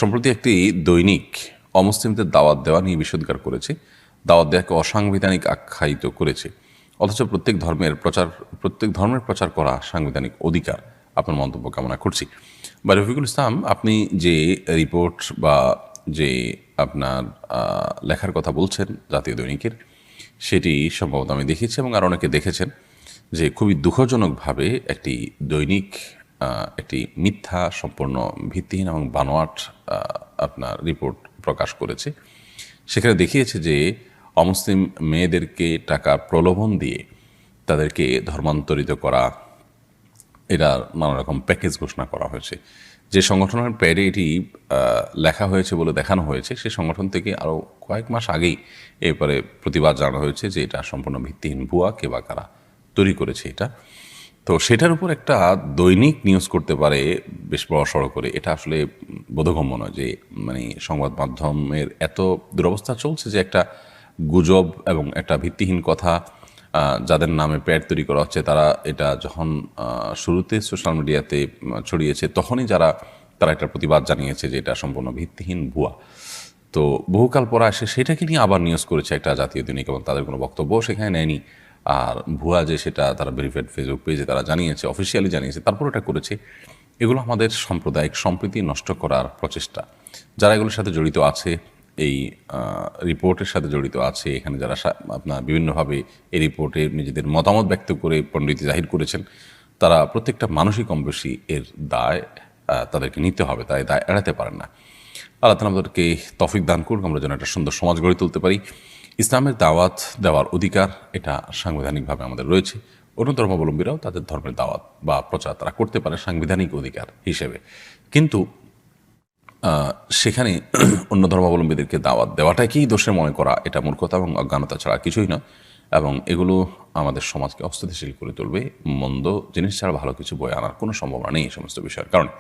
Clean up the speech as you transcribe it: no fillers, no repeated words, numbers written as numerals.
সম্প্রতি একটি দৈনিক অমুসলিমদের দাওয়াত দেওয়া নিয়ে বিষোদ্গার করেছে। দাওয়াত দেওয়াকে অসাংবিধানিক আখ্যায়িত করেছে। অথচ প্রত্যেক ধর্মের প্রচার করা সাংবিধানিক অধিকার। আপনার মন্তব্য কামনা করছি। বা রফিকুল ইসলাম, আপনি যে রিপোর্ট বা যে আপনার লেখার কথা বলছেন জাতীয় দৈনিকের, সেটি সম্ভবত আমি দেখেছি এবং আর অনেকে দেখেছেন যে খুবই দুঃখজনকভাবে একটি দৈনিক একটি মিথ্যা, সম্পূর্ণ ভিত্তিহীন এবং বানোয়াট আপনার রিপোর্ট প্রকাশ করেছে। সেখানে দেখিয়েছে যে অমুসলিম মেয়েদেরকে টাকার প্রলোভন দিয়ে তাদেরকে ধর্মান্তরিত করা, এটার নানা রকম প্যাকেজ ঘোষণা করা হয়েছে। যে সংগঠনের প্যাডে এটি লেখা হয়েছে বলে দেখানো হয়েছে, সেই সংগঠন থেকে আরও কয়েক মাস আগেই এরপরে প্রতিবাদ জানানো হয়েছে যে এটা সম্পূর্ণ ভিত্তিহীন, ভুয়া, কে বা কারা তৈরি করেছে এটা। তো সেটার উপর একটা দৈনিক নিউজ করতে পারে বেশ বড় সড়ো করে, এটা আসলে বোধগম্য নয়। যে মানে সংবাদ মাধ্যমের এত দুরবস্থা চলছে যে একটা গুজব এবং একটা ভিত্তিহীন কথা যাদের নামে প্যাড তৈরি করা হচ্ছে, তারা এটা যখন শুরুতে সোশ্যাল মিডিয়াতে ছড়িয়েছে তখনই তারা একটা প্রতিবাদ জানিয়েছে যে এটা সম্পূর্ণ ভিত্তিহীন, ভুয়া। তো বহুকাল পর এসে সেটাকে নিয়ে আবার নিউজ করেছে একটা জাতীয় দৈনিক এবং তাদের কোনো বক্তব্য সেখানে নেয়নি। আর ভুয়া যে সেটা তারা ভেরিফাইড ফেসবুক পেজে তারা জানিয়েছে, অফিসিয়ালি জানিয়েছে, তারপর এটা করেছে। এগুলো আমাদের সাম্প্রদায়িক সম্প্রীতি নষ্ট করার প্রচেষ্টা। যারা এগুলোর সাথে জড়িত আছে, এই রিপোর্টের সাথে জড়িত আছে, এখানে যারা আপনার বিভিন্নভাবে এই রিপোর্টে নিজেদের মতামত ব্যক্ত করে পণ্ডিতি জাহির করেছেন, তারা প্রত্যেকটা মানুষই কম বেশি এর দায় তাদেরকে নিতে হবে, তাই দায় এড়াতে পারেন না। আল্লাহ তাআলা আমাদেরকে তৌফিক দান করুন, আমরা যেন একটা সুন্দর সমাজ গড়ে তুলতে পারি। ইসলামের দাওয়াত দেওয়ার অধিকার এটা সাংবিধানিকভাবে আমাদের রয়েছে। অন্য ধর্মাবলম্বীরাও তাদের ধর্মের দাওয়াত বা প্রচার তারা করতে পারে সাংবিধানিক অধিকার হিসেবে। কিন্তু সেখানে অন্য ধর্মাবলম্বীদেরকে দাওয়াত দেওয়াটাকেই দোষে মনে করা, এটা মূর্খতা এবং অজ্ঞানতা ছাড়া কিছুই না। এবং এগুলো আমাদের সমাজকে অস্থিতিশীল করে তুলবে। মন্দ জিনিস ছাড়া ভালো কিছু বয়ে আনার কোনো সম্ভাবনা নেই এই সমস্ত বিষয়ের কারণে।